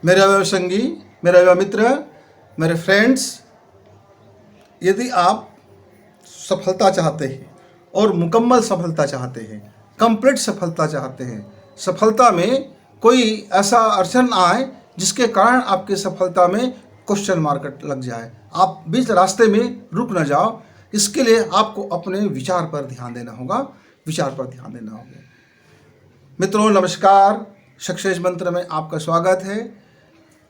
मेरे युवा संगी, मेरा युवा मित्र, मेरे फ्रेंड्स, यदि आप सफलता चाहते हैं और मुकम्मल सफलता चाहते हैं, कंप्लीट सफलता चाहते हैं, सफलता में कोई ऐसा अड़चन आए जिसके कारण आपकी सफलता में क्वेश्चन मार्क लग जाए, आप बीच रास्ते में रुक न जाओ, इसके लिए आपको अपने विचार पर ध्यान देना होगा। मित्रों नमस्कार, सक्सेस मंत्र में आपका स्वागत है।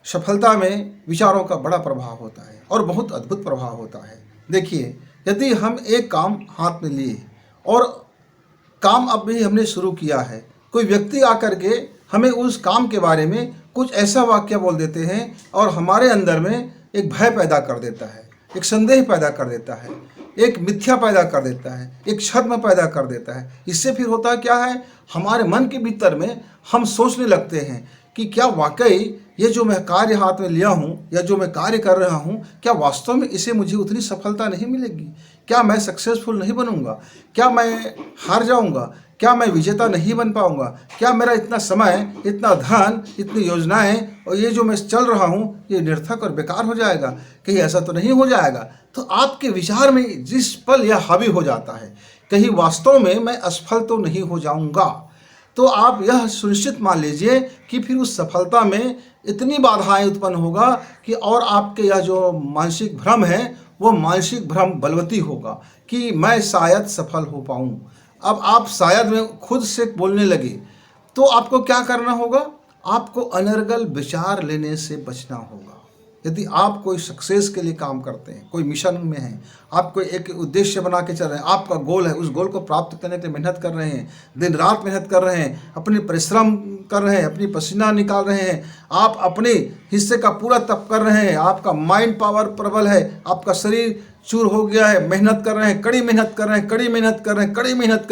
सफलता में विचारों का बड़ा प्रभाव होता है और बहुत अद्भुत प्रभाव होता है। देखिए, यदि हम एक काम हाथ में लिए और काम अभी हमने शुरू किया है, कोई व्यक्ति आकर के हमें उस काम के बारे में कुछ ऐसा वाक्य बोल देते हैं और हमारे अंदर में एक भय पैदा कर देता है, एक संदेह पैदा कर देता है, एक मिथ्या पैदा कर देता है, एक छद्म पैदा कर देता है। इससे फिर होता क्या है, हमारे मन के भीतर में हम सोचने लगते हैं कि क्या वाकई ये जो मैं कार्य हाथ में लिया हूँ या जो मैं कार्य कर रहा हूँ, क्या वास्तव में इसे मुझे उतनी सफलता नहीं मिलेगी? क्या मैं सक्सेसफुल नहीं बनूंगा? क्या मैं हार जाऊंगा? क्या मैं विजेता नहीं बन पाऊंगा? क्या मेरा इतना समय, इतना धन, इतनी योजनाएं और ये जो मैं चल रहा हूँ ये निरर्थक और बेकार हो जाएगा? कहीं ऐसा तो नहीं हो जाएगा? तो आपके विचार में जिस पल यह हावी हो जाता है, कहीं वास्तव में मैं असफल तो नहीं हो जाऊंगा, तो आप यह सुनिश्चित मान लीजिए कि फिर उस सफलता में इतनी बाधाएं उत्पन्न होगा कि और आपके यह जो मानसिक भ्रम है वो मानसिक भ्रम बलवती होगा कि मैं शायद सफल हो पाऊं। अब आप शायद में खुद से बोलने लगे तो आपको क्या करना होगा? आपको अनर्गल विचार लेने से बचना होगा। यदि आप कोई सक्सेस के लिए काम करते हैं, कोई मिशन में हैं, आप कोई एक उद्देश्य बना के चल रहे हैं, आपका गोल है, उस गोल को प्राप्त करने के लिए मेहनत कर रहे हैं, दिन रात मेहनत कर रहे हैं, अपनी परिश्रम कर रहे हैं, अपनी पसीना निकाल रहे हैं, आप अपने हिस्से का पूरा तप कर रहे हैं, आपका माइंड पावर प्रबल है, आपका शरीर चूर हो गया है, मेहनत कर रहे हैं, कड़ी मेहनत कर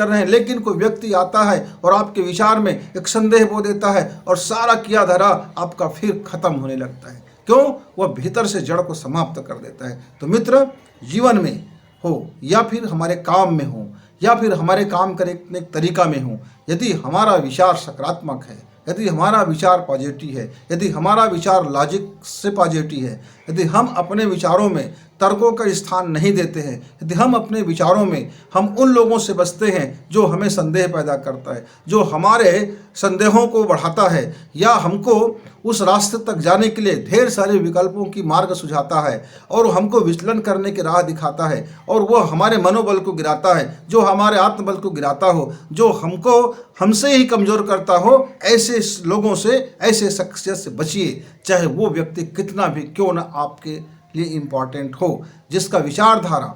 रहे हैं, लेकिन कोई व्यक्ति आता है और आपके विचार में एक संदेह बो देता है और सारा किया धरा आपका फिर खत्म होने लगता है। क्यों? वह भीतर से जड़ को समाप्त कर देता है। तो मित्र, जीवन में हो या फिर हमारे काम में हो या फिर हमारे काम करने के तरीका में हो, यदि हमारा विचार सकारात्मक है, यदि हमारा विचार पॉजिटिव है, यदि हमारा विचार लॉजिक से पॉजिटिव है, यदि हम अपने विचारों में तर्कों का स्थान नहीं देते हैं, यदि हम अपने विचारों में हम उन लोगों से बचते हैं जो हमें संदेह पैदा करता है, जो हमारे संदेहों को बढ़ाता है या हमको उस रास्ते तक जाने के लिए ढेर सारे विकल्पों की मार्ग सुझाता है और हमको विचलन करने की राह दिखाता है और वो हमारे मनोबल को गिराता है, जो हमारे आत्मबल को गिराता हो, जो हमको हमसे ही कमज़ोर करता हो, ऐसे लोगों से, ऐसे शख्सियत से बचिए, चाहे वो व्यक्ति कितना भी क्यों ना आपके लिए इम्पॉर्टेंट हो, जिसका विचारधारा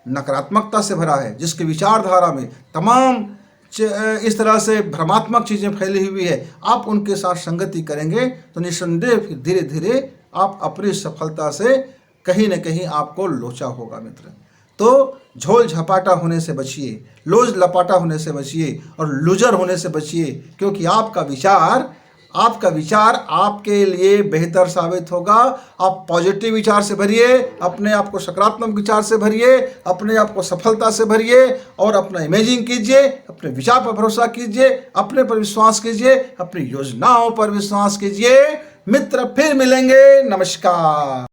नकारात्मकता से भरा है, जिसकी विचारधारा में तमाम इस तरह से भ्रमात्मक चीज़ें फैली हुई है, आप उनके साथ संगति करेंगे तो निस्संदेह फिर धीरे धीरे आप अपनी सफलता से कहीं न कहीं आपको लोचा होगा। मित्र, तो झोल झपाटा होने से बचिए, लोज लपाटा होने से बचिए और लूजर होने से बचिए, क्योंकि आपका विचार आपके लिए बेहतर साबित होगा। आप पॉजिटिव विचार से भरिए, अपने आप को सकारात्मक विचार से भरिए, अपने आप को सफलता से भरिए और अपना इमेजिंग कीजिए, अपने विचार पर भरोसा कीजिए, अपने पर विश्वास कीजिए, अपनी योजनाओं पर विश्वास कीजिए। मित्र, फिर मिलेंगे। नमस्कार।